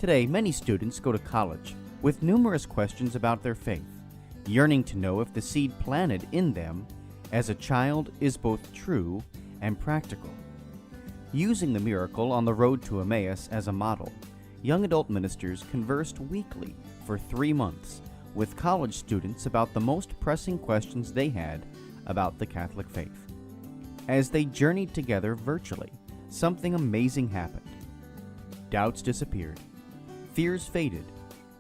Today, many students go to college with numerous questions about their faith, yearning to know if the seed planted in them as a child is both true and practical. Using the miracle on the road to Emmaus as a model, young adult ministers conversed weekly for 3 months with college students about the most pressing questions they had about the Catholic faith. As they journeyed together virtually, something amazing happened. Doubts disappeared, fears faded,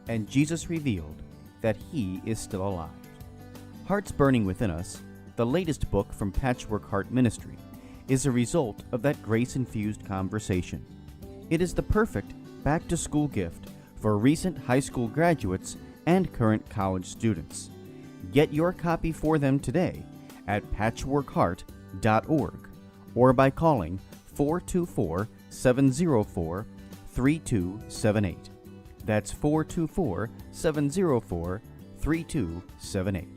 and Jesus revealed that He is still alive. Hearts Burning Within Us, the latest book from Patchwork Heart Ministry, is a result of that grace-infused conversation. It is the perfect back-to-school gift for recent high school graduates and current college students. Get your copy for them today at patchworkheart.org or by calling 424-704-3278. That's 424-704-3278.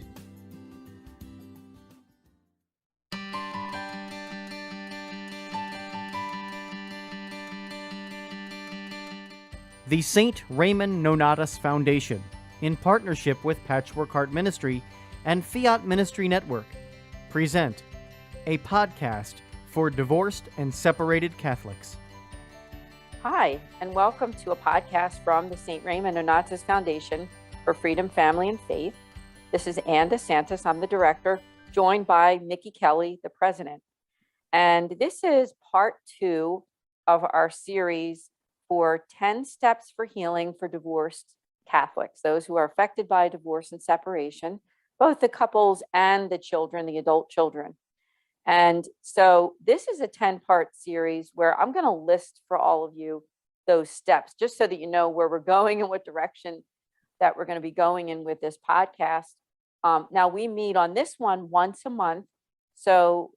The St. Raymond Nonatus Foundation, in partnership with Patchwork Heart Ministry and Fiat Ministry Network, present a podcast for divorced and separated Catholics. Hi, and welcome to a podcast from the St. Raymond Nonatus Foundation for Freedom, Family, and Faith. This is Ann DeSantis. I'm the director, joined by Mickey Kelly, the president. And this is part 2 of our series for 10 steps for healing for divorced Catholics, those who are affected by divorce and separation, both the couples and the children, the adult children. And so this is a 10-part series where I'm going to list for all of you those steps, just so that you know where we're going and what direction that we're going to be going in with this podcast. Now, we meet on this one once a month. So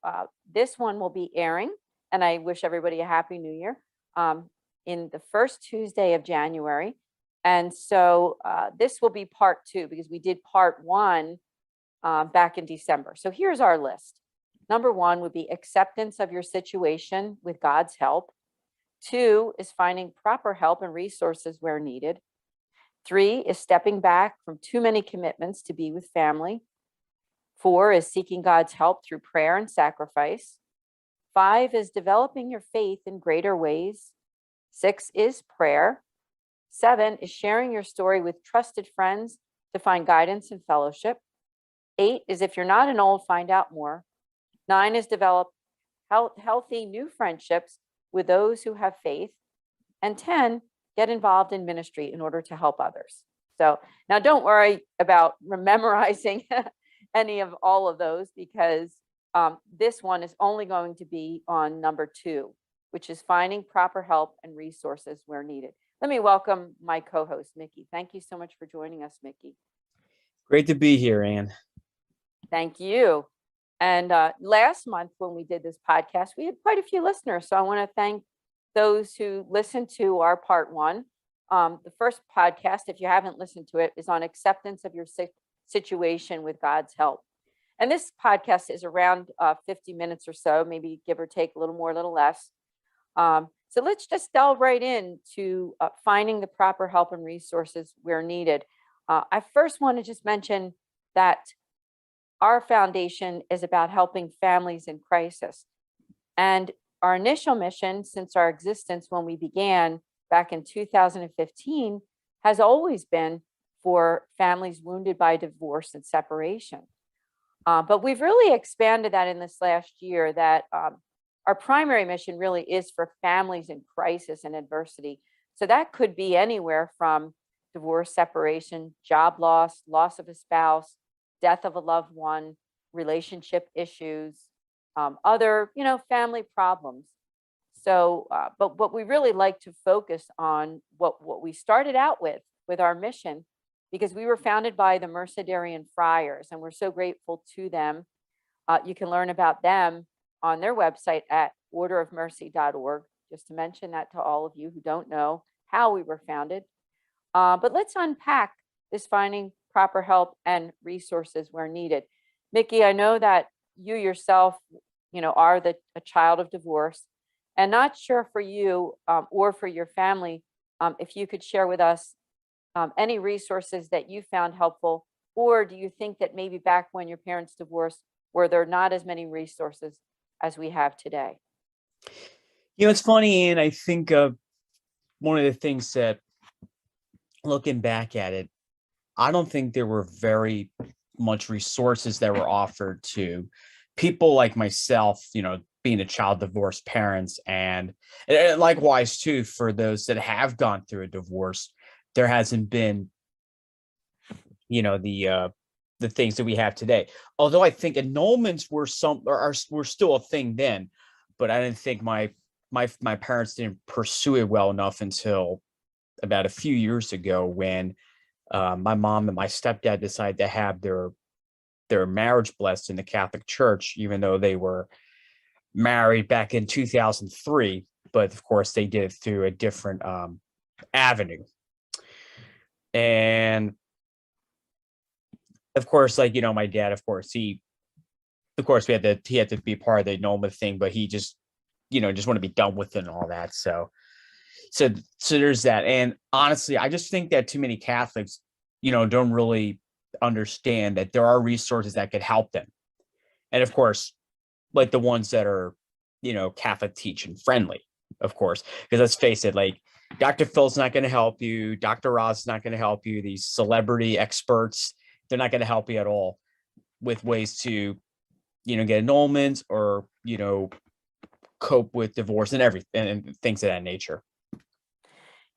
this one will be airing, and I wish everybody a Happy New Year, in the first Tuesday of January. And so this will be part 2 because we did part 1 back in December. So here's our list. Number 1 would be acceptance of your situation with God's help. 2 is finding proper help and resources where needed. 3 is stepping back from too many commitments to be with family. 4 is seeking God's help through prayer and sacrifice. 5 is developing your faith in greater ways. 6 is prayer. 7 is sharing your story with trusted friends to find guidance and fellowship. 8 is if you're not an old, find out more. 9 is develop healthy new friendships with those who have faith. And 10, get involved in ministry in order to help others. So now don't worry about memorizing any of all of those, because this one is only going to be on number 2, which is finding proper help and resources where needed. Let me welcome my co-host, Mickey. Thank you so much for joining us, Mickey. Great to be here, Ann. Thank you. And last month when we did this podcast, we had quite a few listeners. So I want to thank those who listened to our part 1. The first podcast, if you haven't listened to it, is on acceptance of your situation with God's help. And this podcast is around 50 minutes or so, maybe give or take a little more, a little less. So let's just delve right into finding the proper help and resources where needed. I first want to just mention that our foundation is about helping families in crisis. And our initial mission since our existence when we began back in 2015 has always been for families wounded by divorce and separation. But we've really expanded that in this last year, that our primary mission really is for families in crisis and adversity. So that could be anywhere from divorce, separation, job loss, loss of a spouse, death of a loved one, relationship issues, other, family problems. So, but what we really like to focus on, what we started out with our mission, because we were founded by the Mercedarian Friars, and we're so grateful to them. You can learn about them on their website at orderofmercy.org, just to mention that to all of you who don't know how we were founded. But let's unpack this finding proper help and resources where needed. Mickey, I know that you yourself, are a child of divorce, and not sure for you or for your family if you could share with us any resources that you found helpful, or do you think that maybe back when your parents divorced, were there not as many resources as we have today? It's funny, and I think one of the things that, looking back at it, I don't think there were very much resources that were offered to people like myself, being a child divorced parents, and likewise too for those that have gone through a divorce. There hasn't been, the things that we have today. Although I think annulments were still a thing then, but I didn't think my parents didn't pursue it well enough until about a few years ago when my mom and my stepdad decided to have their marriage blessed in the Catholic Church, even though they were married back in 2003. But of course, they did it through a different avenue. And of course, my dad, of course, he had to be part of the annulment thing, but he just want to be done with it and all that. So there's that. And honestly, I just think that too many Catholics, don't really understand that there are resources that could help them. And of course, like the ones that are, Catholic teaching friendly, of course, because let's face it, like Dr. Phil's not going to help you. Dr. Ross is not going to help you. These celebrity experts, they're not going to help you at all with ways to, get annulments or, cope with divorce and everything and things of that nature.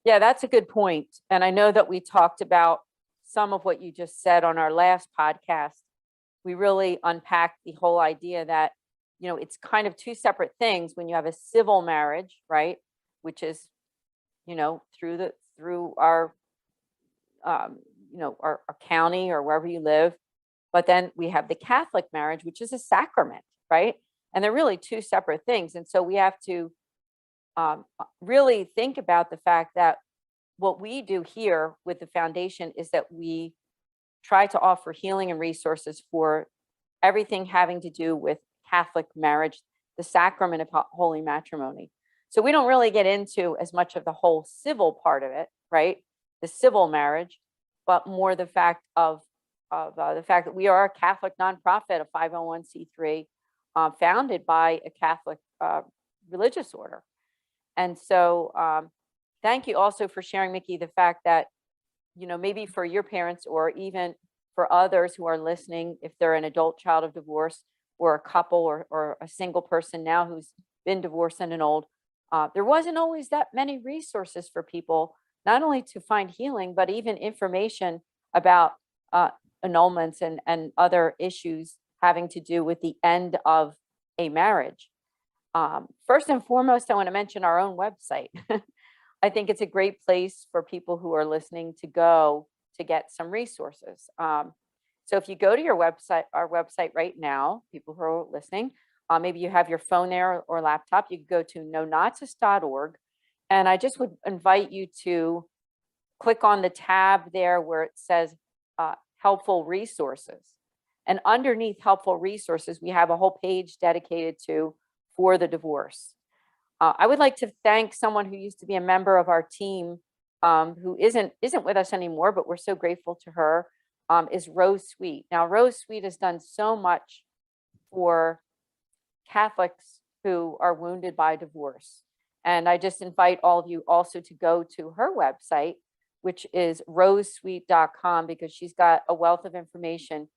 Yeah, that's a good point. And I know that we talked about some of what you just said on our last podcast. We really unpacked the whole idea that, it's kind of two separate things when you have a civil marriage, right? Which is, through our, our county or wherever you live. But then we have the Catholic marriage, which is a sacrament, right? And they're really two separate things. And so we have to really think about the fact that what we do here with the foundation is that we try to offer healing and resources for everything having to do with Catholic marriage, the sacrament of holy matrimony. So we don't really get into as much of the whole civil part of it, right? The civil marriage, but more the fact of the fact that we are a Catholic nonprofit, a 501c3, founded by a Catholic religious order. And so thank you also for sharing, Mickey, the fact that, maybe for your parents or even for others who are listening, if they're an adult child of divorce or a couple or a single person now who's been divorced and annulled, there wasn't always that many resources for people, not only to find healing, but even information about annulments and other issues having to do with the end of a marriage. First and foremost, I want to mention our own website. I think it's a great place for people who are listening to go to get some resources. So if you go to our website right now, people who are listening, maybe you have your phone there or laptop, you can go to nonatus.org. And I just would invite you to click on the tab there where it says helpful resources. And underneath helpful resources, we have a whole page dedicated to for the divorce. I would like to thank someone who used to be a member of our team, who isn't with us anymore, but we're so grateful to her, is Rose Sweet. Now, Rose Sweet has done so much for Catholics who are wounded by divorce. And I just invite all of you also to go to her website, which is rosesweet.com, because she's got a wealth of information.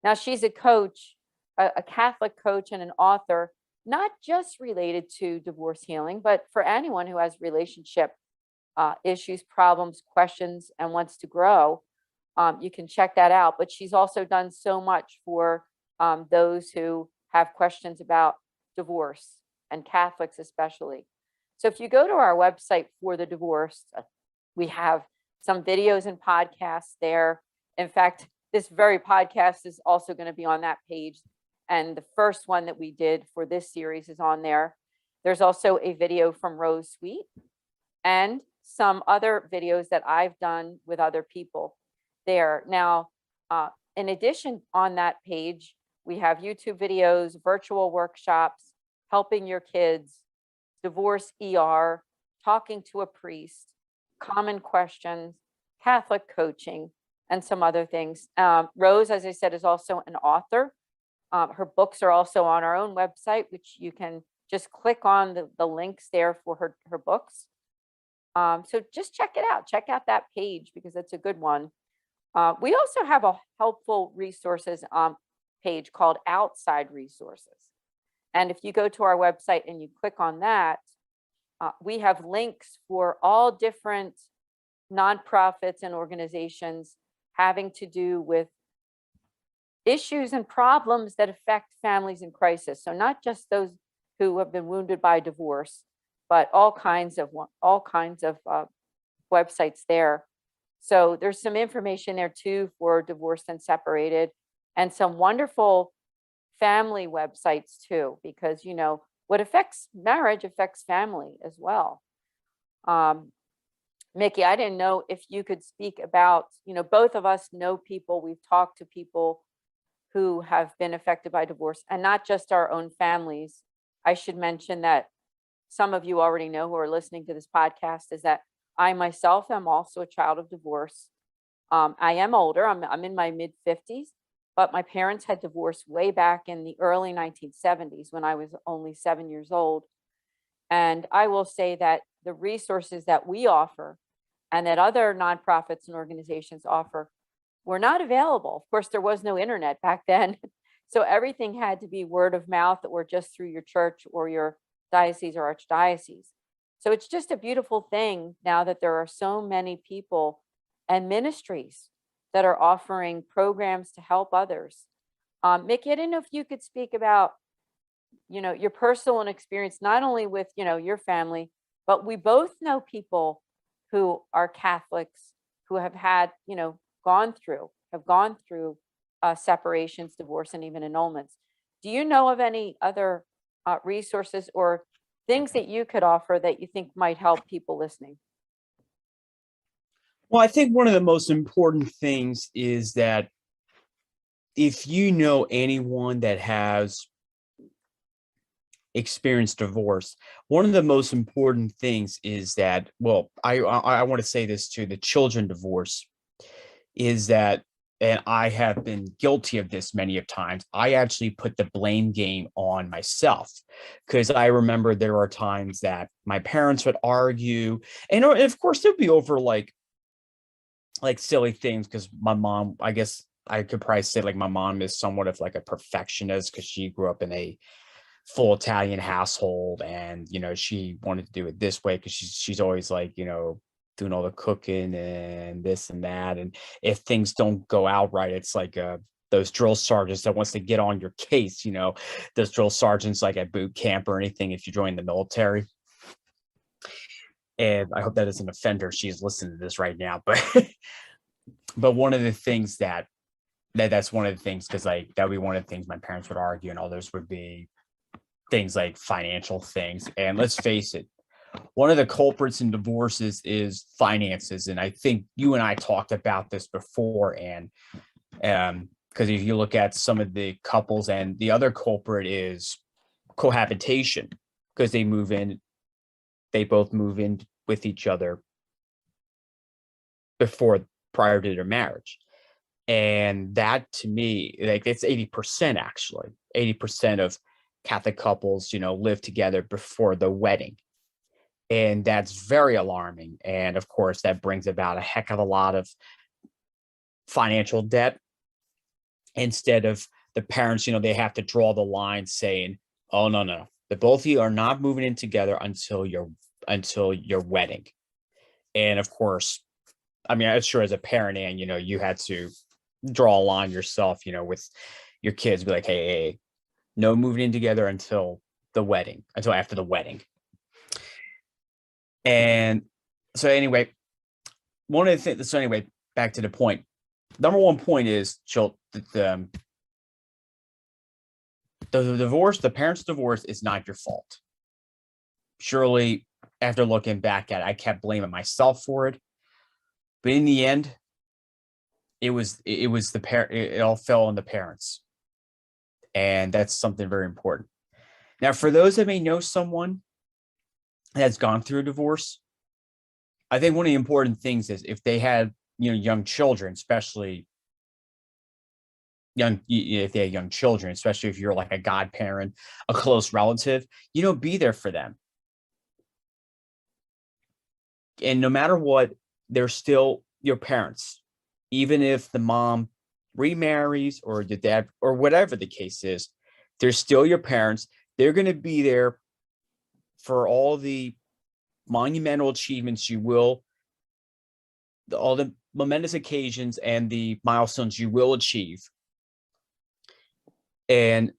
Now, she's a coach, a Catholic coach and an author, not just related to divorce healing, but for anyone who has relationship issues, problems, questions, and wants to grow. You can check that out. But she's also done so much for those who have questions about divorce, and Catholics especially. So if you go to our website for the divorce, we have some videos and podcasts there. In fact, this very podcast is also going to be on that page. And the first one that we did for this series is on there. There's also a video from Rose Sweet and some other videos that I've done with other people there. Now, in addition, on that page, we have YouTube videos, virtual workshops, helping your kids, divorce ER, talking to a priest, common questions, Catholic coaching, and some other things. Rose, as I said, is also an author. Her books are also on our own website, which you can just click on the links there for her books. So just check it out. Check out that page because it's a good one. We also have a helpful resources page called Outside Resources. And if you go to our website and you click on that, we have links for all different nonprofits and organizations having to do with issues and problems that affect families in crisis. So not just those who have been wounded by divorce, but all kinds of websites there. So there's some information there too for divorced and separated, and some wonderful family websites too, because you know what affects marriage affects family as well. Mickey, I didn't know if you could speak about, you know, both of us know people, we've talked to people who have been affected by divorce, and not just our own families. I should mention that some of you already know who are listening to this podcast is that I myself am also a child of divorce. I am older, I'm in my mid 50s, but my parents had divorced way back in the early 1970s when I was only 7 years old. And I will say that the resources that we offer and that other nonprofits and organizations offer were not available. Of course, there was no internet back then. So everything had to be word of mouth or just through your church or your diocese or archdiocese. So it's just a beautiful thing now that there are so many people and ministries that are offering programs to help others. Mickey, I didn't know if you could speak about, you know, your personal experience, not only with, you know, your family, but we both know people who are Catholics who have had, you know, have gone through separations, divorce, and even annulments. Do you know of any other resources or things that you could offer that you think might help people listening? Well, I think one of the most important things is that if you know anyone that has experienced divorce, one of the most important things is that, well, I want to say this to the children divorce, is that, and I have been guilty of this many of times, I actually put the blame game on myself, because I remember there are times that my parents would argue, and of course they'd be over like silly things, because my mom, I guess I could probably say like my mom is somewhat of like a perfectionist because she grew up in a full Italian household, and you know she wanted to do it this way because she's always like, you know, doing all the cooking and this and that, and if things don't go out right, it's like those drill sergeants that wants to get on your case, you know, those drill sergeants like at boot camp or anything if you join the military. And I hope that doesn't offend her. She's listening to this right now, but one of the things that's one of the things, because like that would be one of the things my parents would argue, and others would be things like financial things. And let's face it, one of the culprits in divorces is finances. And I think you and I talked about this before. And because if you look at some of the couples, and the other culprit is cohabitation, because they both move in with each other prior to their marriage. And that to me, like it's 80% actually. 80% of Catholic couples, you know, live together before the wedding. And that's very alarming. And of course, that brings about a heck of a lot of financial debt. Instead of the parents, you know, they have to draw the line saying, oh, no, the both of you are not moving in together until your wedding. And of course, I mean, I'm sure as a parent, and, you know, you had to draw a line yourself, you know, with your kids, be like, hey, no moving in together until after the wedding. And so anyway, one of the things, so anyway, back to the point. Number one point is the divorce, the parents' divorce is not your fault. Surely, after looking back at it, I kept blaming myself for it. But in the end, it was the parent, it all fell on the parents. And that's something very important. Now, for those that may know someone that's gone through a divorce, I think one of the important things is if they had, young children, especially if they have young children, especially if you're like a godparent, a close relative, be there for them. And no matter what, they're still your parents, even if the mom remarries or the dad or whatever the case is, they're still your parents. They're going to be there for all the monumental achievements all the momentous occasions and the milestones you will achieve. And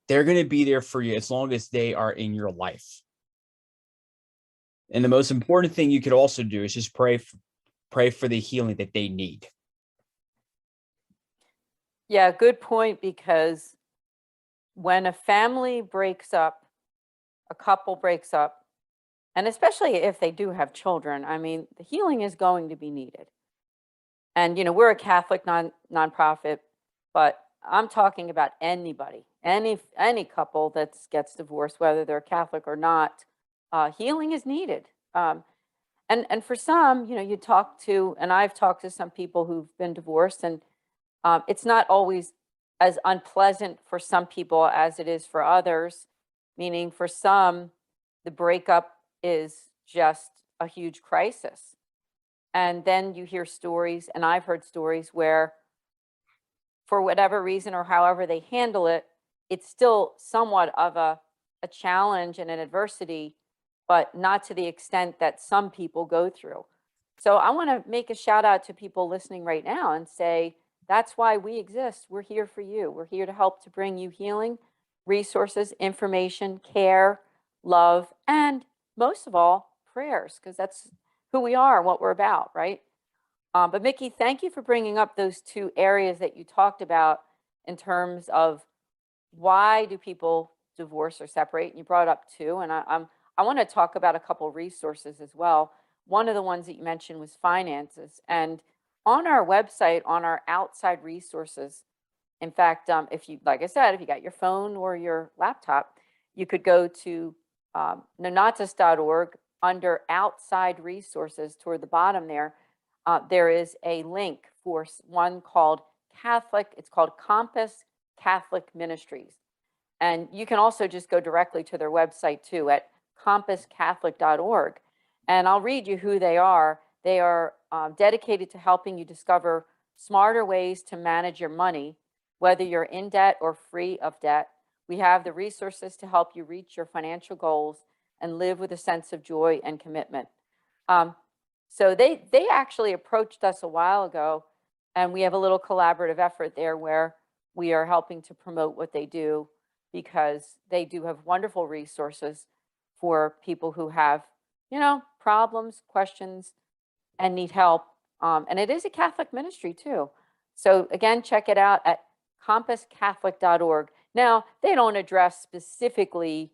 they're going to be there for you as long as they are in your life. And the most important thing you could also do is just pray for the healing that they need. Yeah, good point, because when a family breaks up, a couple breaks up, and especially if they do have children, I mean, the healing is going to be needed. And, we're a Catholic nonprofit, but I'm talking about anybody, any couple that gets divorced, whether they're Catholic or not, healing is needed. And for some, you talk to, and I've talked to some people who've been divorced, and it's not always as unpleasant for some people as it is for others, meaning for some, the breakup is just a huge crisis. And then you hear stories, and I've heard stories where, for whatever reason or however they handle it, it's still somewhat of a challenge and an adversity, but not to the extent that some people go through. So I want to make a shout out to people listening right now and say, that's why we exist. We're here for you. We're here to help to bring you healing, resources, information, care, love, and most of all, prayers, because that's who we are and what we're about, right? But Mickey, thank you for bringing up those two areas that you talked about in terms of why do people divorce or separate? And you brought up two, and I want to talk about a couple resources as well. One of the ones that you mentioned was finances, and on our website, on our outside resources, in fact, if you, like I said, if you got your phone or your laptop, you could go to nonatus.org under outside resources toward the bottom there. There is a link for one called Catholic. It's called Compass Catholic Ministries. And you can also just go directly to their website too at compasscatholic.org. And I'll read you who they are. They are dedicated to helping you discover smarter ways to manage your money, whether you're in debt or free of debt. We have the resources to help you reach your financial goals and live with a sense of joy and commitment. So they actually approached us a while ago, and we have a little collaborative effort there where we are helping to promote what they do, because they do have wonderful resources for people who have, problems, questions, and need help. And it is a Catholic ministry too. So again, check it out at compasscatholic.org. Now, they don't address specifically,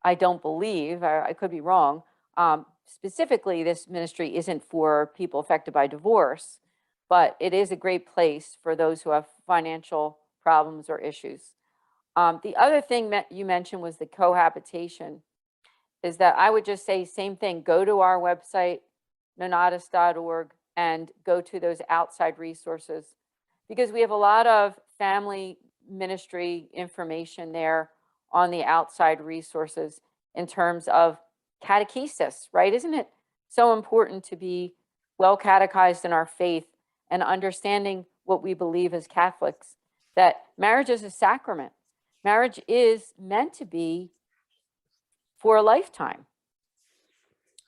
I don't believe, I could be wrong, specifically this ministry isn't for people affected by divorce, but it is a great place for those who have financial problems or issues. The other thing that you mentioned was the cohabitation, is that I would just say same thing, go to our website, nonatus.org, and go to those outside resources, because we have a lot of family ministry information there on the outside resources in terms of catechesis, right? Isn't it so important to be well catechized in our faith and understanding what we believe as Catholics, that marriage is a sacrament. Marriage is meant to be for a lifetime.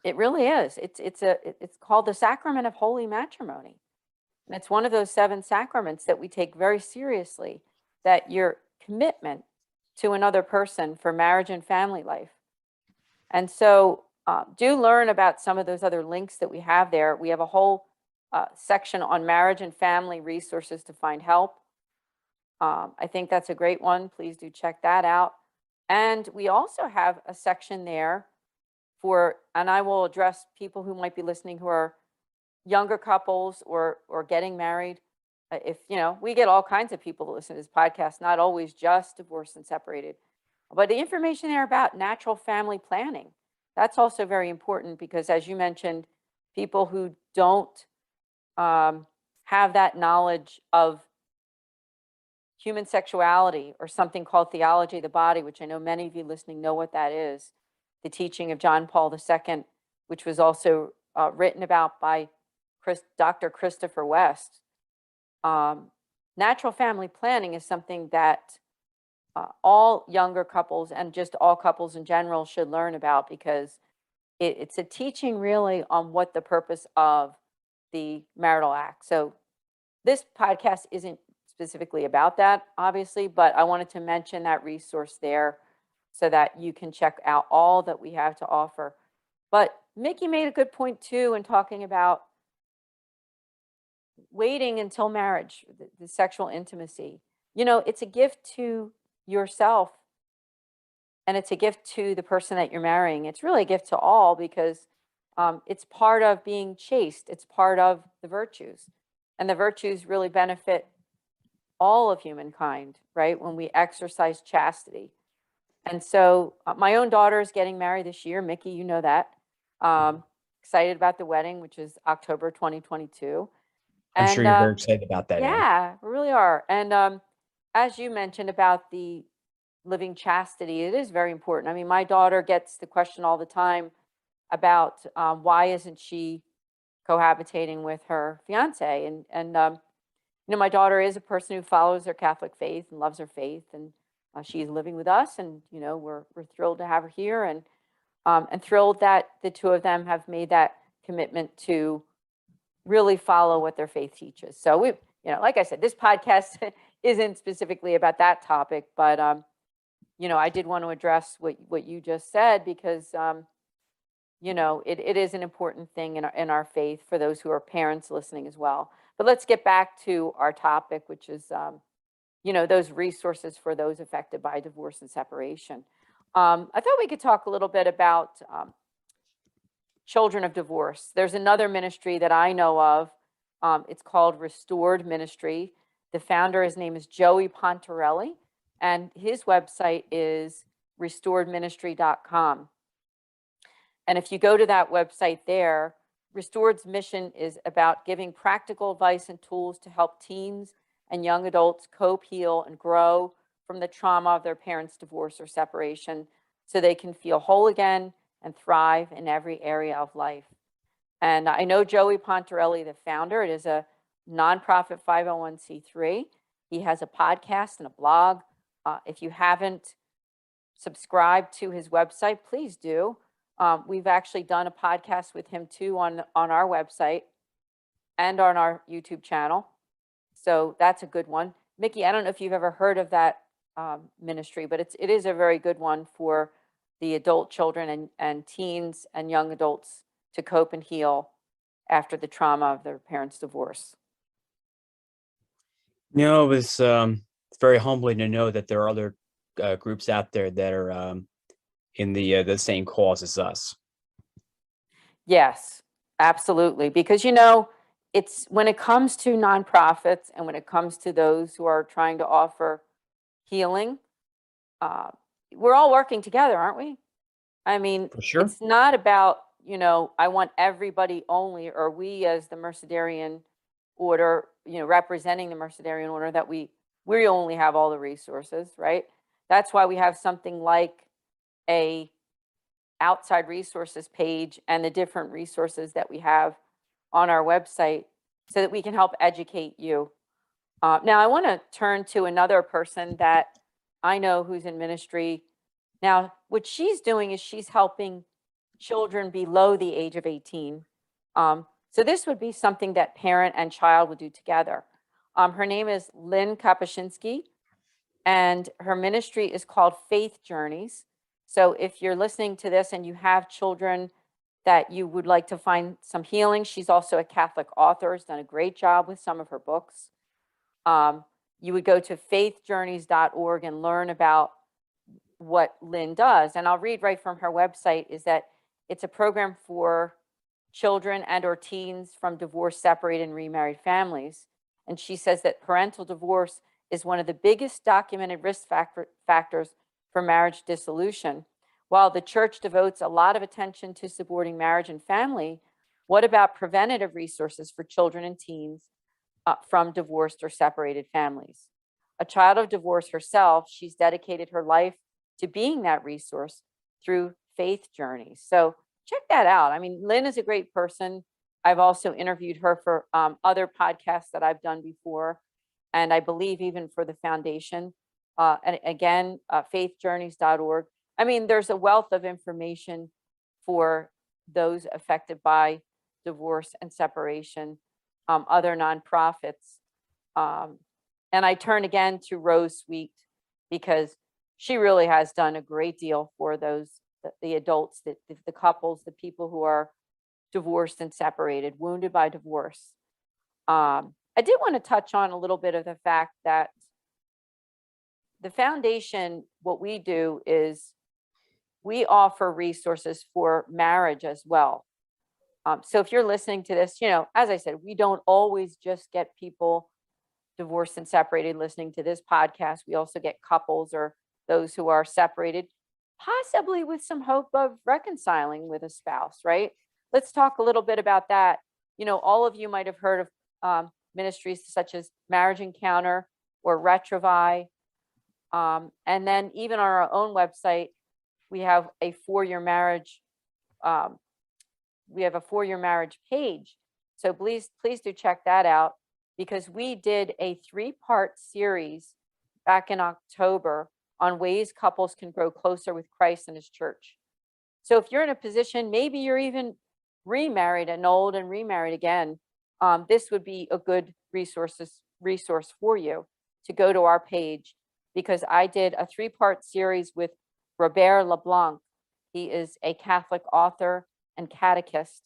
It really is. It's called the sacrament of holy matrimony. And it's one of those 7 sacraments that we take very seriously, that your commitment to another person for marriage and family life. And so do learn about some of those other links that we have there. We have a whole section on marriage and family resources to find help. I think that's a great one. Please do check that out. And we also have a section there for, and I will address people who might be listening who are younger couples or getting married. If, we get all kinds of people that listen to this podcast, not always just divorced and separated, but the information there about natural family planning, that's also very important, because as you mentioned, people who don't have that knowledge of human sexuality, or something called theology of the body, which I know many of you listening know what that is, the teaching of John Paul II, which was also written about by Dr. Christopher West. Natural family planning is something that all younger couples, and just all couples in general, should learn about, because it's a teaching really on what the purpose of the marital act. So this podcast isn't specifically about that, obviously, but I wanted to mention that resource there so that you can check out all that we have to offer. But Mickey made a good point too in talking about waiting until marriage, the sexual intimacy. You know, it's a gift to yourself, and it's a gift to the person that you're marrying. It's really a gift to all, because it's part of being chaste. It's part of the virtues, and the virtues really benefit all of humankind, right? When we exercise chastity. And so my own daughter is getting married this year. Mickey, you know that. Excited about the wedding, which is October 2022. I'm sure you're very excited about that, Anne. Yeah, we really are. And as you mentioned about the living chastity, it is very important. I mean, my daughter gets the question all the time about why isn't she cohabitating with her fiance? And you know, my daughter is a person who follows her Catholic faith and loves her faith, and she's living with us, and you know, we're thrilled to have her here, and thrilled that the two of them have made that commitment to really follow what their faith teaches. So we, you know, like I said, this podcast isn't specifically about that topic, but you know, I did want to address what you just said, because you know, it is an important thing in our faith for those who are parents listening as well. But let's get back to our topic, which is, you know, those resources for those affected by divorce and separation. I thought we could talk a little bit about children of divorce. There's another ministry that I know of. It's called Restored Ministry. The founder, his name is Joey Pontarelli, and his website is restoredministry.com. And if you go to that website there, Restored's mission is about giving practical advice and tools to help teens and young adults cope, heal, and grow from the trauma of their parents' divorce or separation, so they can feel whole again and thrive in every area of life. And I know Joey Pontarelli, the founder. It is a nonprofit 501c3. He has a podcast and a blog. If you haven't subscribed to his website, please do. We've actually done a podcast with him too on our website and on our YouTube channel. So that's a good one. Mickey, I don't know if you've ever heard of that ministry, but it is a very good one for the adult children and teens and young adults to cope and heal after the trauma of their parents' divorce. You know, it's very humbling to know that there are other groups out there that are in the same cause as us. Yes, absolutely. Because, you know, it's when it comes to nonprofits and when it comes to those who are trying to offer healing, we're all working together, aren't we? I mean, For sure. It's not about, you know, I want everybody only, or we as the Mercedarian order, you know, representing the Mercedarian order, that we only have all the resources, right? That's why we have something like a outside resources page and the different resources that we have on our website, so that we can help educate you. Now, I want to turn to another person that I know who's in ministry. Now, what she's doing is she's helping children below the age of 18. So this would be something that parent and child would do together. Her name is Lynn Kapuscinski, and her ministry is called Faith Journeys. So if you're listening to this and you have children that you would like to find some healing, she's also a Catholic author, has done a great job with some of her books. You would go to faithjourneys.org and learn about what Lynn does. And I'll read right from her website, is that it's a program for children and or teens from divorced, separated, and remarried families. And she says that parental divorce is one of the biggest documented risk factors for marriage dissolution. While the church devotes a lot of attention to supporting marriage and family, What about preventative resources for children and teens from divorced or separated families? A child of divorce herself, she's dedicated her life to being that resource through faith journeys. So check that out. I mean, Lynn is a great person. I've also interviewed her for other podcasts that I've done before, and I believe even for the foundation. And again, faithjourneys.org. I mean, there's a wealth of information for those affected by divorce and separation, other nonprofits. And I turn again to Rose Sweet because she really has done a great deal for those, the adults, the couples, the people who are divorced and separated, wounded by divorce. I did want to touch on a little bit of the fact that the foundation, what we do is we offer resources for marriage as well. So if you're listening to this, as I said, we don't always just get people divorced and separated listening to this podcast. We also get couples or those who are separated, possibly with some hope of reconciling with a spouse, right? Let's talk a little bit about that. All of you might have heard of ministries such as Marriage Encounter or Retrovi. And then even on our own website, we have a 4-year marriage. We have a 4-year marriage page. So please do check that out, because we did a 3-part series back in October on ways couples can grow closer with Christ and his church. So if you're in a position, maybe you're even remarried, annulled and remarried again, this would be a good resource for you to go to our page, because I did a 3-part series with Robert LeBlanc. He is a Catholic author and catechist,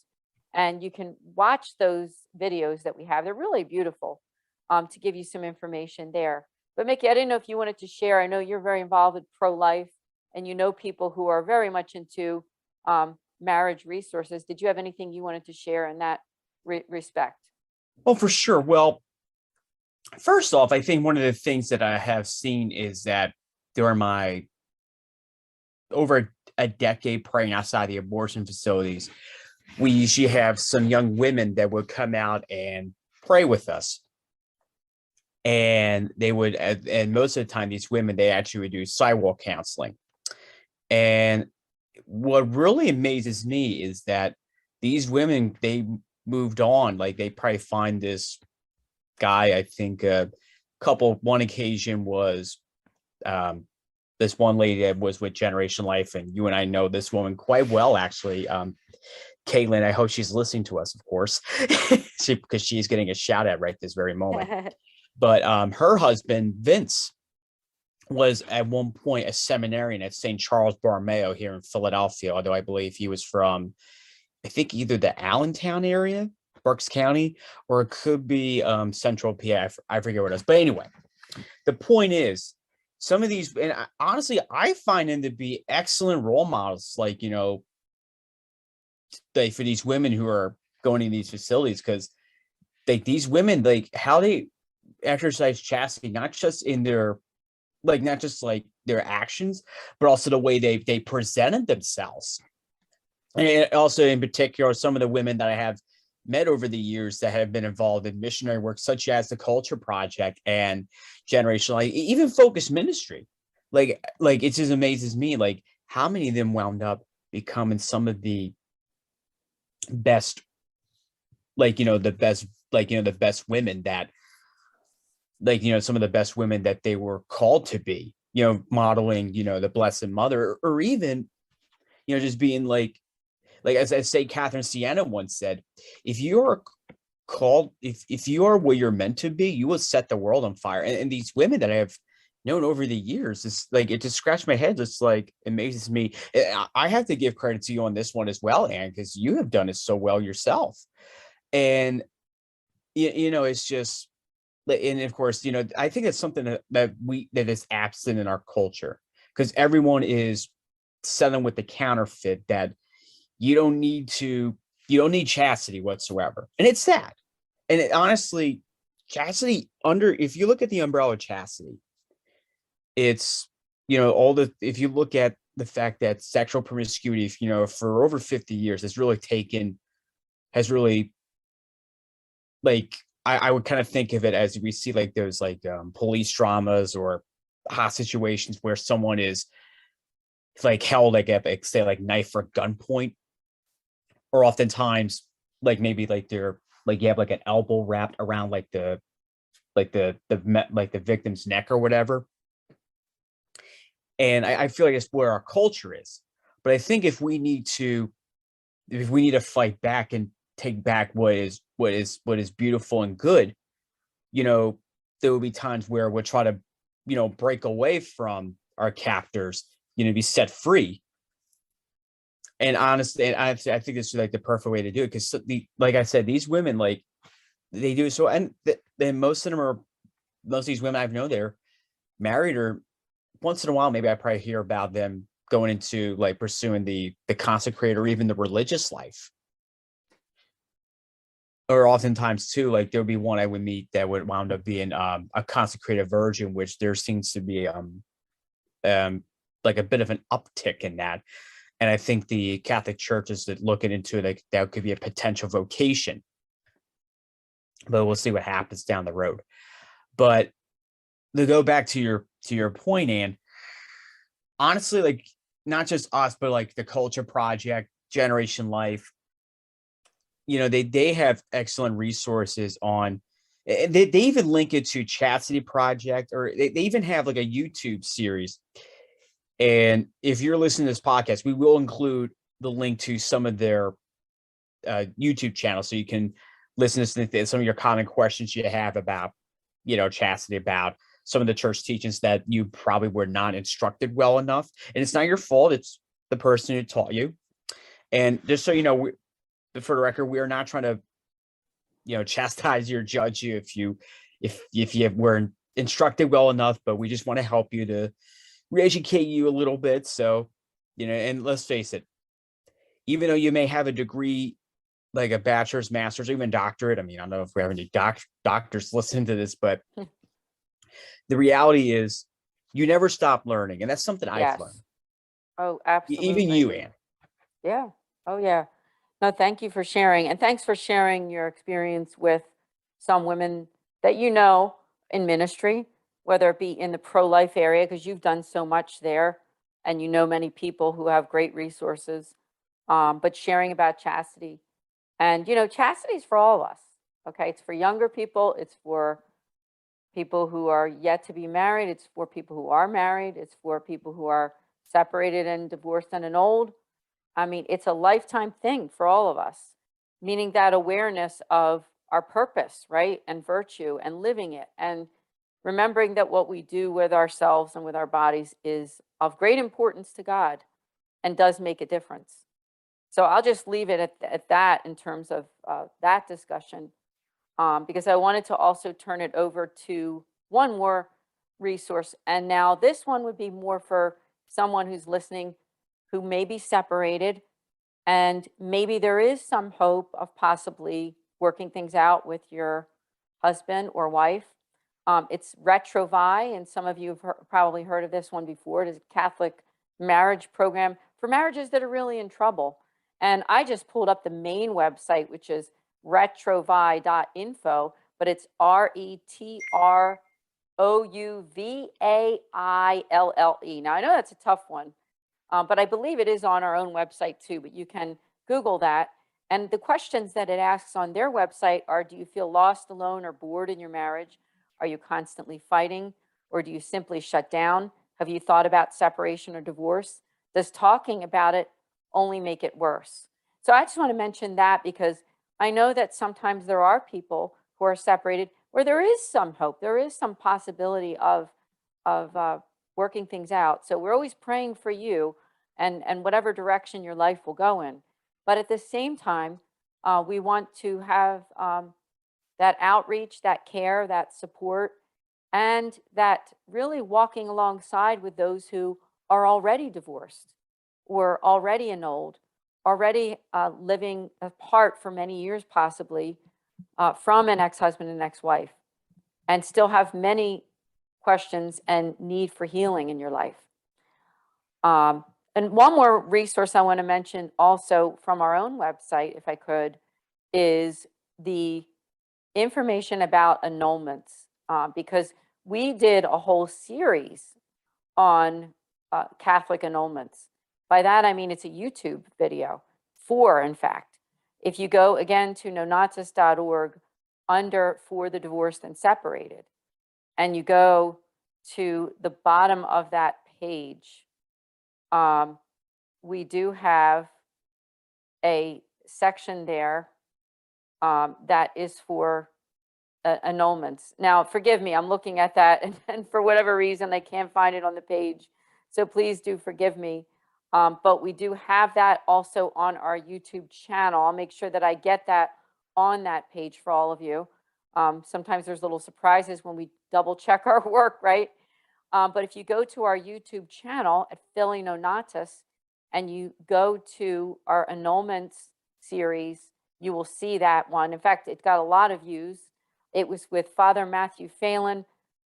and you can watch those videos that we have. They're really beautiful, to give you some information there. But Mickey, I didn't know if you wanted to share. I know you're very involved with pro-life, and you know people who are very much into marriage resources. Did you have anything you wanted to share in that respect? Oh, for sure. Well, first off, I think one of the things that I have seen is that during my over a decade praying outside the abortion facilities, we usually have some young women that would come out and pray with us. And they would, and most of the time, these women, they actually would do sidewalk counseling. And what really amazes me is that these women, they moved on. Like, they probably find this guy, I think one occasion was this one lady that was with Generation Life, and you and I know this woman quite well, actually. Caitlin, I hope she's listening to us, of course, because she's getting a shout out right this very moment. But her husband, Vince, was at one point a seminarian at St. Charles Borromeo here in Philadelphia, although I believe he was from, I think, either the Allentown area, Berks County, or it could be Central PA. I forget what it is. But anyway, the point is, some of these, and honestly, I find them to be excellent role models, like, for these women who are going to these facilities, because these women, like, how they exercise chastity, not just in their, like, not just like their actions, but also the way they presented themselves. And also, in particular, some of the women that I have met over the years that have been involved in missionary work, such as the Culture Project and Generational, even Focus Ministry. Like it just amazes me, like, how many of them wound up becoming some of the best, the best women that, some of the best women that they were called to be, modeling, the Blessed Mother, or even, just being like as St. Catherine Siena once said, if you are called, if you are where you're meant to be, you will set the world on fire. And these women that I have known over the years, it's like, it just scratched my head. It's like, amazes me. I have to give credit to you on this one as well, Anne, because you have done it so well yourself. And it's just, and of course, I think it's something that is absent in our culture, because everyone is selling with the counterfeit that you don't need chastity whatsoever. And it's sad. And honestly, chastity, if you look at the umbrella of chastity, it's, if you look at the fact that sexual promiscuity, for over 50 years, has really taken has really, like, I would kind of think of it as we see like those like police dramas or hot situations where someone is like held like at like, say like knife or gunpoint, or oftentimes like maybe like they're like you have like an elbow wrapped around like like the victim's neck or whatever. And I feel like it's where our culture is. But I think if we need to fight back and take back what is beautiful and good, you know, there will be times where we'll try to, you know, break away from our captors, you know, be set free. And honestly, I think this is like the perfect way to do it, because like I said, these women, like, they do so, and then most of them are, most of these women I've known, they're married, or once in a while maybe I probably hear about them going into like pursuing the consecrated or even the religious life. Or oftentimes too, like there'll be one I would meet that would wound up being a consecrated virgin, which there seems to be like a bit of an uptick in that. And I think the Catholic Church is looking into it, like that could be a potential vocation. But we'll see what happens down the road. But to go back to your point, Anne, honestly, like not just us, but like the Culture Project, Generation Life, you know, they have excellent resources on. They even link it to Chastity Project, or they even have like a YouTube series. And if you're listening to this podcast, we will include the link to some of their YouTube channels, so you can listen to some of your common questions you have about, you know, chastity, about some of the church teachings that you probably were not instructed well enough. And it's not your fault. It's the person who taught you. And just so you know, for the record, we are not trying to, you know, chastise you or judge you if you weren't instructed well enough, but we just want to help you to re-educate you a little bit. So, you know, and let's face it, even though you may have a degree, like a bachelor's, master's, or even doctorate. I mean, I don't know if we have any doctors listen to this, but the reality is you never stop learning. And that's something I've learned. Yes. Oh, absolutely. Even you, Anne. Yeah. Oh, yeah. No, thank you for sharing. And thanks for sharing your experience with some women that you know in ministry, whether it be in the pro-life area, because you've done so much there and you know many people who have great resources, but sharing about chastity. And, you know, chastity is for all of us. Okay. It's for younger people. It's for people who are yet to be married. It's for people who are married. It's for people who are separated and divorced and old. I mean, it's a lifetime thing for all of us, meaning that awareness of our purpose, right? And virtue, and living it, and remembering that what we do with ourselves and with our bodies is of great importance to God and does make a difference. So I'll just leave it at that in terms of that discussion, because I wanted to also turn it over to one more resource. And now this one would be more for someone who's listening who may be separated, and maybe there is some hope of possibly working things out with your husband or wife. It's Retrovi, and some of you have probably heard of this one before. It is a Catholic marriage program for marriages that are really in trouble. And I just pulled up the main website, which is retrovi.info, but it's RetroUVAILLE. Now, I know that's a tough one, but I believe it is on our own website too, but you can Google that. And the questions that it asks on their website are: do you feel lost, alone, or bored in your marriage? Are you constantly fighting, or do you simply shut down? Have you thought about separation or divorce? Does talking about it only make it worse? So I just want to mention that, because I know that sometimes there are people who are separated where there is some hope, there is some possibility of working things out. So we're always praying for you and whatever direction your life will go in. But at the same time, we want to have that outreach, that care, that support, and that really walking alongside with those who are already divorced or already annulled, already living apart for many years, possibly from an ex-husband and ex-wife, and still have many questions and need for healing in your life. And one more resource I want to mention also from our own website, if I could, is the information about annulments, because we did a whole series on Catholic annulments. By that, I mean it's a YouTube video, 4, in fact. If you go again to nonatus.org under For the Divorced and Separated, and you go to the bottom of that page, we do have a section there that is for annulments. Now, forgive me, I'm looking at that, and for whatever reason, I can't find it on the page. So please do forgive me. But we do have that also on our YouTube channel. I'll make sure that I get that on that page for all of you. Sometimes there's little surprises when we double check our work, right? But if you go to our YouTube channel at Filii Nonatus and you go to our annulments series, you will see that one. In fact, it got a lot of views. It was with Father Matthew Phelan,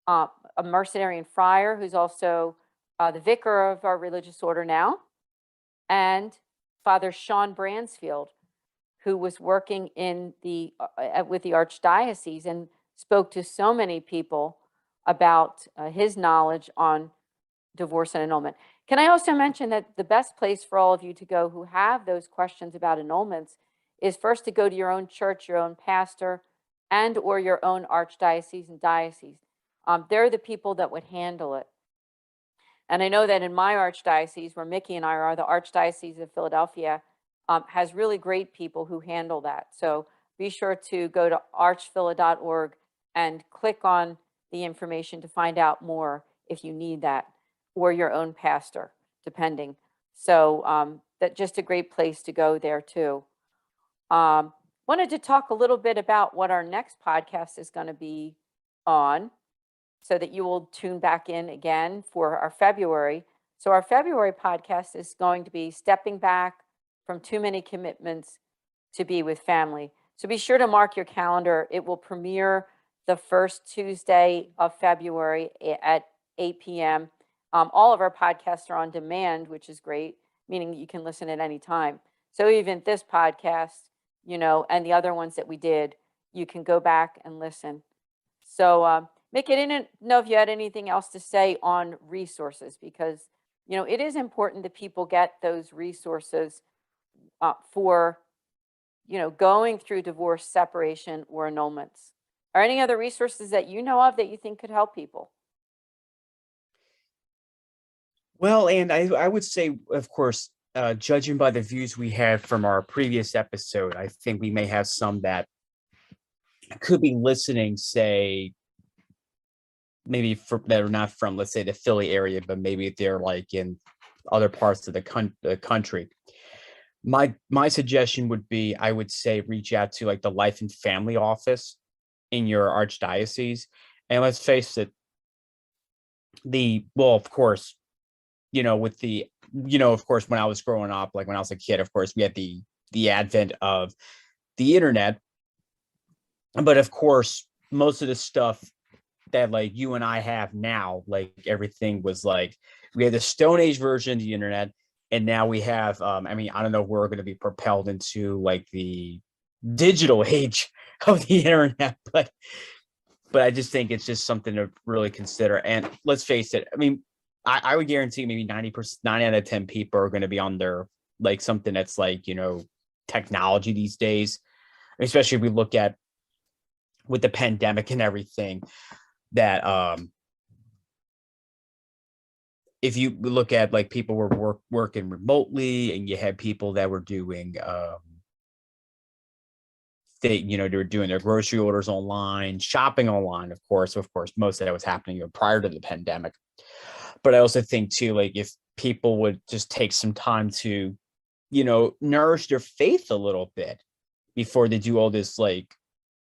a Mercedarian friar who's also the vicar of our religious order now, and Father Sean Bransfield, who was working in the with the Archdiocese and spoke to so many people about his knowledge on divorce and annulment. Can I also mention that the best place for all of you to go who have those questions about annulments is first to go to your own church, your own pastor, and or your own archdiocese and diocese. They're the people that would handle it. And I know that in my archdiocese, where Mickey and I are, the Archdiocese of Philadelphia, has really great people who handle that. So be sure to go to archphila.org and click on the information to find out more if you need that, or your own pastor, depending. So that's just a great place to go there too. Wanted to talk a little bit about what our next podcast is going to be on, so that you will tune back in again for our February. So our February podcast is going to be stepping back from too many commitments to be with family. So be sure to mark your calendar. It will premiere the first Tuesday of February at 8 p.m. All of our podcasts are on demand, which is great, meaning you can listen at any time. So even this podcast, and the other ones that we did, you can go back and listen. So Mick, I didn't know if you had anything else to say on resources, because, it is important that people get those resources for, going through divorce, separation, or annulments. Are any other resources that you know of that you think could help people? Well, and I would say, of course, judging by the views we had from our previous episode, I think we may have some that could be listening, say, maybe that are not from, let's say, the Philly area, but maybe they're like in other parts of the country. My suggestion would be, I would say, reach out to like the Life and Family office in your archdiocese. And let's face it, of course, with the, of course, when I was growing up, like when I was a kid, of course, we had the advent of the internet. But of course, most of the stuff that like you and I have now, like everything was like, we had the Stone Age version of the internet, and now we have, I don't know if we're going to be propelled into like the digital age of the internet, but I just think it's just something to really consider. And let's face it, I would guarantee maybe 90%, 9 out of 10 people are going to be on their like something that's like, technology these days, especially if we look at with the pandemic and everything, that if you look at like people were working remotely, and you had people that were doing they were doing their grocery orders online, shopping online, of course most of that was happening prior to the pandemic. But I also think too, like if people would just take some time to nourish their faith a little bit before they do all this like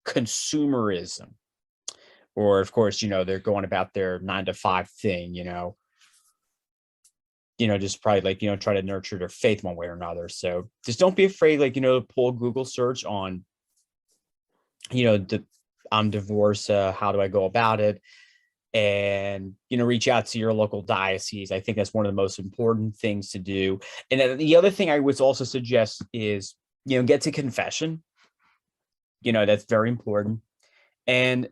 consumerism, or of course they're going about their 9-to-5 thing, just probably like try to nurture their faith one way or another. So just don't be afraid, like to pull a Google search on I'm divorced, how do I go about it, and reach out to your local diocese. I think that's one of the most important things to do. And the other thing I would also suggest is get to confession. That's very important. And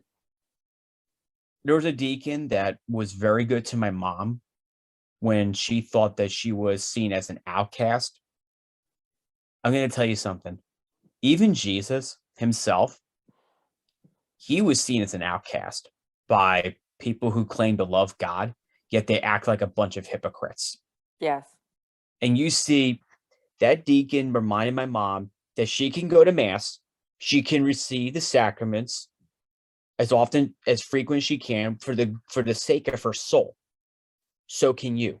there was a deacon that was very good to my mom when she thought that she was seen as an outcast. I'm going to tell you something. Even Jesus himself, he was seen as an outcast by people who claim to love God, yet they act like a bunch of hypocrites. Yes. And you see that deacon reminded my mom that she can go to mass, she can receive the sacraments as often as frequent as she can for the sake of her soul. So can you.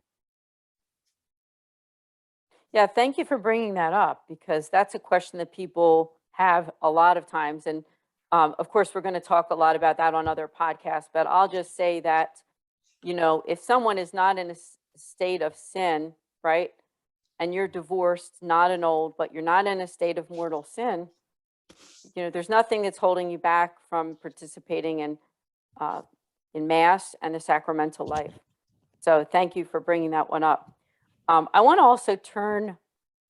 Yeah, thank you for bringing that up, because that's a question that people have a lot of times. And of course, we're going to talk a lot about that on other podcasts, but I'll just say that, if someone is not in a state of sin, right, and you're divorced, not annulled, but you're not in a state of mortal sin, there's nothing that's holding you back from participating in Mass and the sacramental life. So thank you for bringing that one up. I want to also turn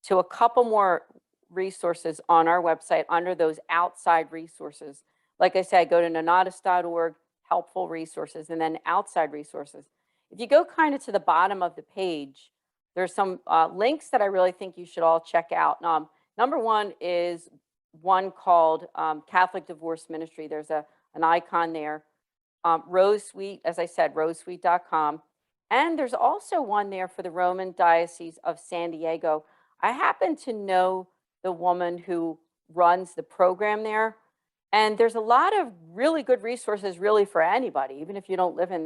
to a couple more resources on our website under those outside resources. Like I said, go to nonatus.org, helpful resources, and then outside resources. If you go kind of to the bottom of the page, there's some links that I really think you should all check out. Number one is one called Catholic Divorce Ministry. There's an icon there. Rose Suite, as I said, rosesuite.com. And there's also one there for the Roman Diocese of San Diego. I happen to know the woman who runs the program there. And there's a lot of really good resources really for anybody, even if you don't live in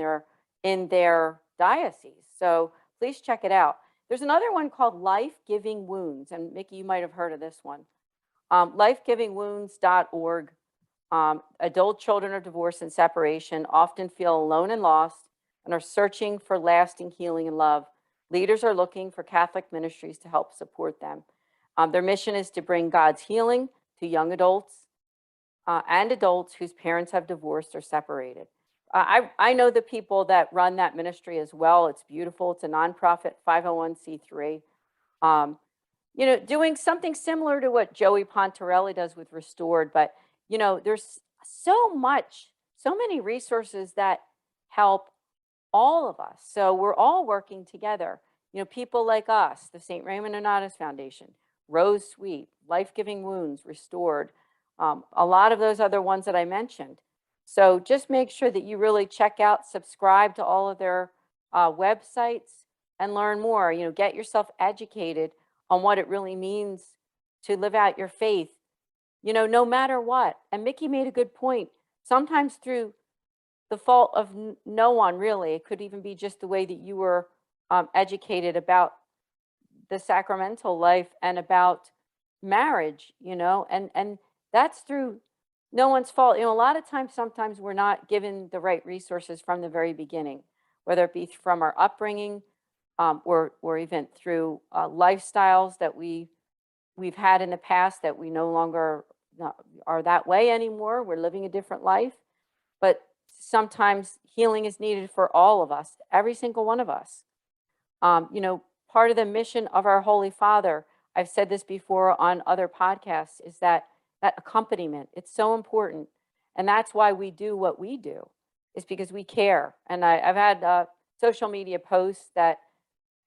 their diocese. So please check it out. There's another one called Life Giving Wounds. And Mickey, you might have heard of this one. Lifegivingwounds.org. Adult children of divorce and separation often feel alone and lost and are searching for lasting healing and love. Leaders are looking for Catholic ministries to help support them. Their mission is to bring God's healing to young adults and adults whose parents have divorced or separated. I know the people that run that ministry as well. It's beautiful. It's a nonprofit 501c3. Doing something similar to what Joey Pontarelli does with Restored, but there's so many resources that help all of us. So we're all working together. People like us, the St. Raymond Nonatus Foundation, Rose Suite, Life Giving Wounds, Restored, a lot of those other ones that I mentioned. So just make sure that you really check out, subscribe to all of their websites and learn more. Get yourself educated on what it really means to live out your faith, no matter what. And Mickey made a good point. Sometimes through the fault of no one, really. It could even be just the way that you were educated about the sacramental life and about marriage, and that's through no one's fault. A lot of times, sometimes we're not given the right resources from the very beginning, whether it be from our upbringing or even through lifestyles that we've had in the past that we no longer are that way anymore. We're living a different life. But sometimes healing is needed for all of us, every single one of us. Part of the mission of our Holy Father, I've said this before on other podcasts, is that accompaniment. It's so important. And that's why we do what we do, is because we care. And I've had social media posts that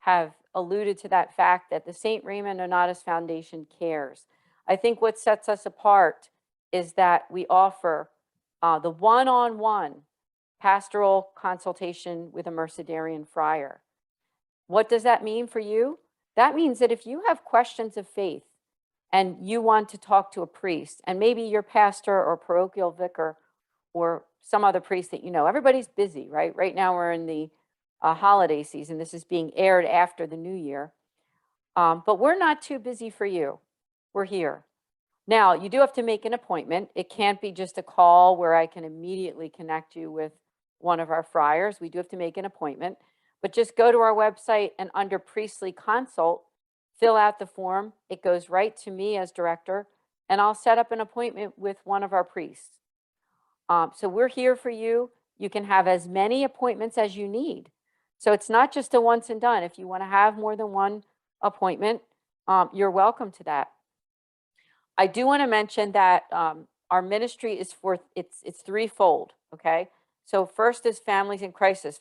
have alluded to that fact that the St. Raymond Nonatus Foundation cares. I think what sets us apart is that we offer the one-on-one pastoral consultation with a Mercedarian friar. What does that mean for you? That means that if you have questions of faith and you want to talk to a priest, and maybe your pastor or parochial vicar or some other priest that everybody's busy, right? Right now we're in the holiday season. This is being aired after the new year. But we're not too busy for you. We're here. Now, you do have to make an appointment. It can't be just a call where I can immediately connect you with one of our friars. We do have to make an appointment. But just go to our website and under Priestly Consult, fill out the form. It goes right to me as director, and I'll set up an appointment with one of our priests. So we're here for you. You can have as many appointments as you need. So it's not just a once and done. If you want to have more than one appointment, you're welcome to that. I do want to mention that our ministry is it's threefold. Okay. So first is families in crisis,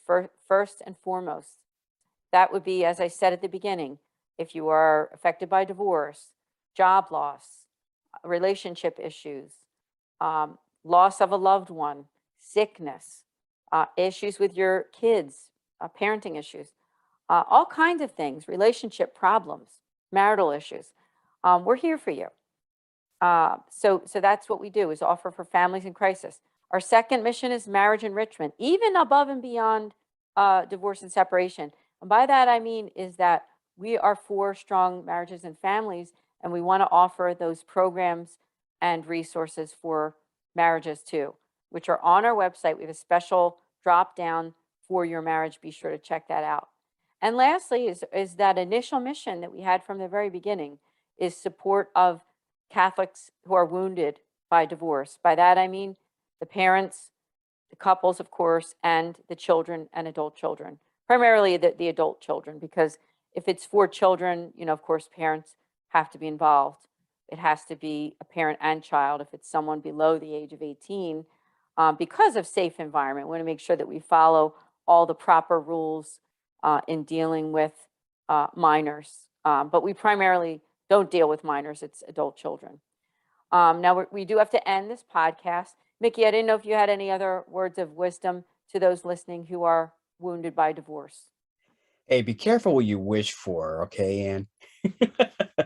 first and foremost. That would be, as I said at the beginning, if you are affected by divorce, job loss, relationship issues, loss of a loved one, sickness, issues with your kids, parenting issues, all kinds of things, relationship problems, marital issues. We're here for you. So that's what we do, is offer for families in crisis. Our second mission is marriage enrichment, even above and beyond divorce and separation. And by that, I mean is that we are for strong marriages and families, and we want to offer those programs and resources for marriages too, which are on our website. We have a special drop down for your marriage. Be sure to check that out. And lastly is that initial mission that we had from the very beginning, is support of Catholics who are wounded by divorce. By that, I mean the parents, the couples, of course, and the children and adult children, primarily the adult children, because if it's for children, of course, parents have to be involved. It has to be a parent and child. If it's someone below the age of 18, because of safe environment, we want to make sure that we follow all the proper rules in dealing with minors. But we primarily don't deal with minors, it's adult children. Now, we do have to end this podcast. Mickey, I didn't know if you had any other words of wisdom to those listening who are wounded by divorce. Hey, be careful what you wish for, okay, Ann?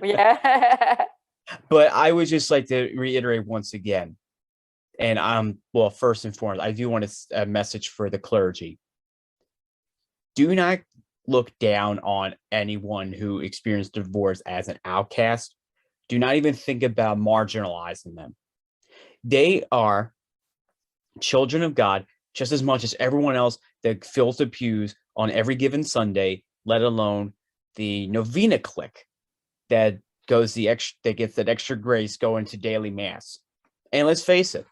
Yeah. But I would just like to reiterate once again, and well, first and foremost, I do want a message for the clergy. Do not look down on anyone who experienced divorce as an outcast. Do not even think about marginalizing them. They are children of God just as much as everyone else that fills the pews on every given Sunday, let alone the novena clique that gets that extra grace going to daily mass. And let's face it,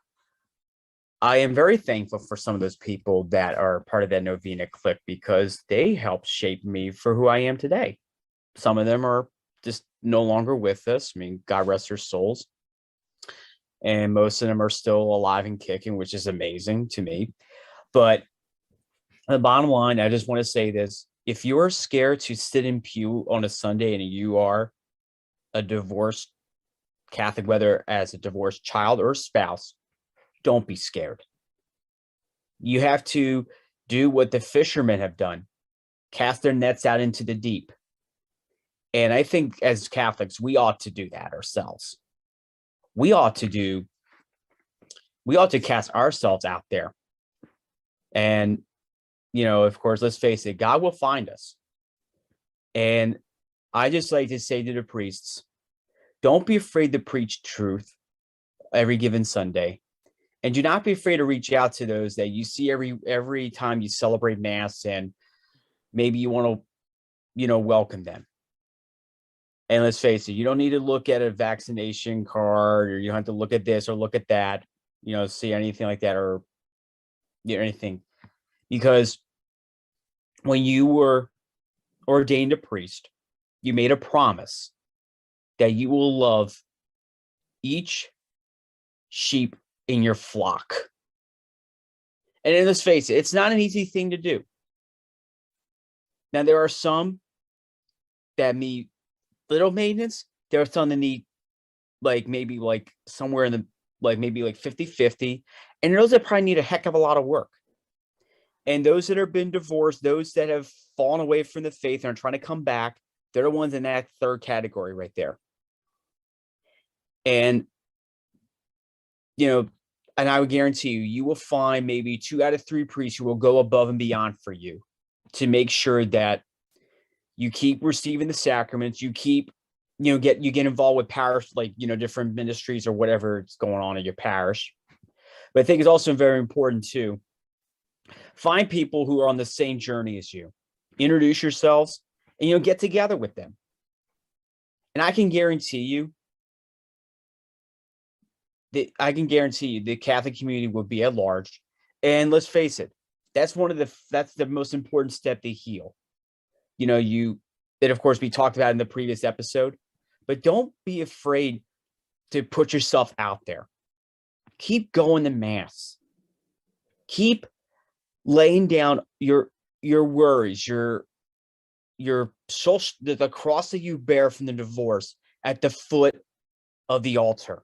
I am very thankful for some of those people that are part of that novena clique, because they helped shape me for who I am today. Some of them are just no longer with us. I mean, God rest their souls. And most of them are still alive and kicking, which is amazing to me. But the bottom line, I just want to say this. If you're scared to sit in pew on a Sunday and you are a divorced Catholic, whether as a divorced child or spouse, don't be scared. You have to do what the fishermen have done, cast their nets out into the deep. And I think as Catholics, we ought to do that ourselves. We ought to cast ourselves out there. And, of course, let's face it, God will find us. And I just like to say to the priests, don't be afraid to preach truth every given Sunday. And do not be afraid to reach out to those that you see every time you celebrate Mass, and maybe you want to, welcome them. And let's face it, you don't need to look at a vaccination card, or you don't have to look at this or look at that, see anything like that, or anything. Because when you were ordained a priest, you made a promise that you will love each sheep in your flock. And then let's face it, it's not an easy thing to do. Now, there are some that need little maintenance. There are some that need maybe somewhere in the maybe 50-50. And those that probably need a heck of a lot of work. And those that have been divorced, those that have fallen away from the faith and are trying to come back, they're the ones in that third category right there. And, and I would guarantee you will find maybe 2 out of 3 priests who will go above and beyond for you to make sure that you keep receiving the sacraments, you keep, you get involved with parish, different ministries or whatever is going on in your parish. But I think it's also very important to find people who are on the same journey as you. Introduce yourselves and, get together with them. And I can guarantee you the Catholic community will be at large. And let's face it, that's the most important step to heal. That of course we talked about in the previous episode, but don't be afraid to put yourself out there. keep going to mass. Keep laying down your worries, the cross that you bear from the divorce at the foot of the altar.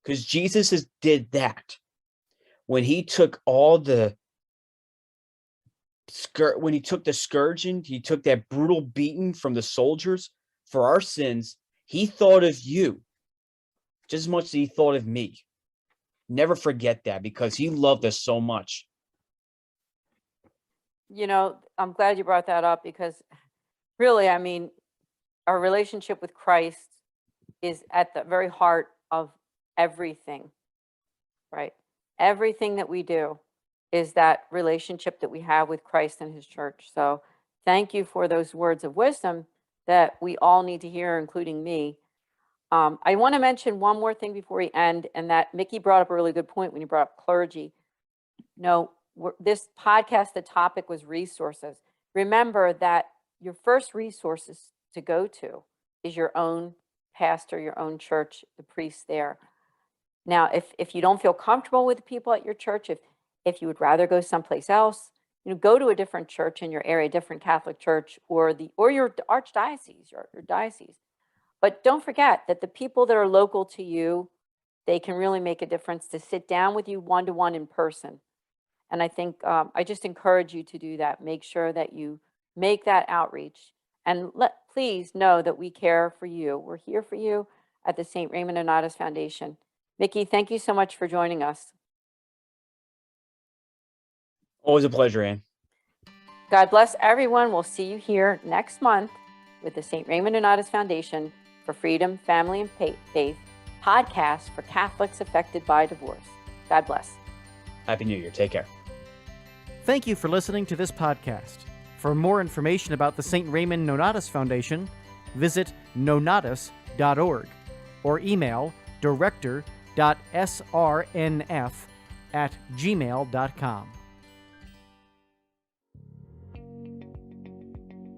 Because Jesus did that when he took the scourging, he took that brutal beating from the soldiers for our sins. He thought of you just as much as he thought of me. Never forget that, because he loved us so much. I'm glad you brought that up, because really, our relationship with Christ is at the very heart of everything, right? Everything that we do is that relationship that we have with Christ and his church. So thank you for those words of wisdom that we all need to hear, including me. I want to mention one more thing before we end, and that Mickey brought up a really good point when he brought up clergy. This podcast, the topic was resources. Remember that your first resources to go to is your own pastor, your own church, the priest there. Now, if you don't feel comfortable with the people at your church, if you would rather go someplace else, go to a different church in your area, a different Catholic church, or your archdiocese, your diocese. But don't forget that the people that are local to you, they can really make a difference to sit down with you one-to-one in person. And I think I just encourage you to do that. Make sure that you make that outreach, and please know that we care for you. We're here for you at the St. Raymond Nonatus Foundation. Mickey, thank you so much for joining us. Always a pleasure, Ann. God bless everyone. We'll see you here next month with the St. Raymond Nonatus Foundation for Freedom, Family, and Faith podcast for Catholics affected by divorce. God bless. Happy New Year. Take care. Thank you for listening to this podcast. For more information about the St. Raymond Nonatus Foundation, visit nonatus.org or email director.srnf@gmail.com.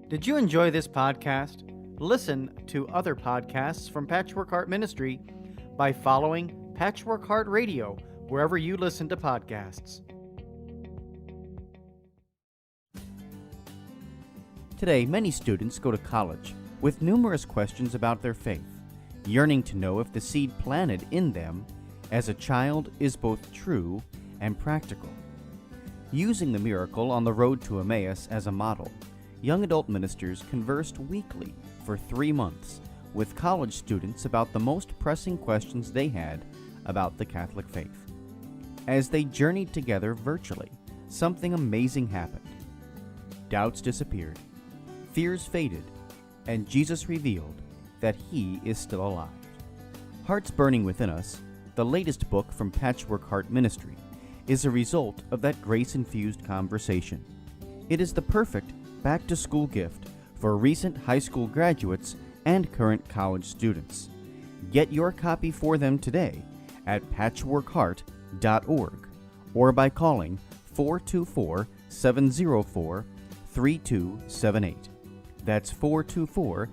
Did you enjoy this podcast? Listen to other podcasts from Patchwork Heart Ministry by following Patchwork Heart Radio wherever you listen to podcasts. Today, many students go to college with numerous questions about their faith, yearning to know if the seed planted in them as a child is both true and practical. Using the miracle on the road to Emmaus as a model, young adult ministers conversed weekly for 3 months with college students about the most pressing questions they had about the Catholic faith. As they journeyed together virtually, something amazing happened. Doubts disappeared, fears faded, and Jesus revealed that he is still alive. Hearts Burning Within Us, the latest book from Patchwork Heart Ministry, is a result of that grace-infused conversation. It is the perfect back-to-school gift for recent high school graduates and current college students. Get your copy for them today at patchworkheart.org or by calling 424-704-3278. That's 424-704-3278.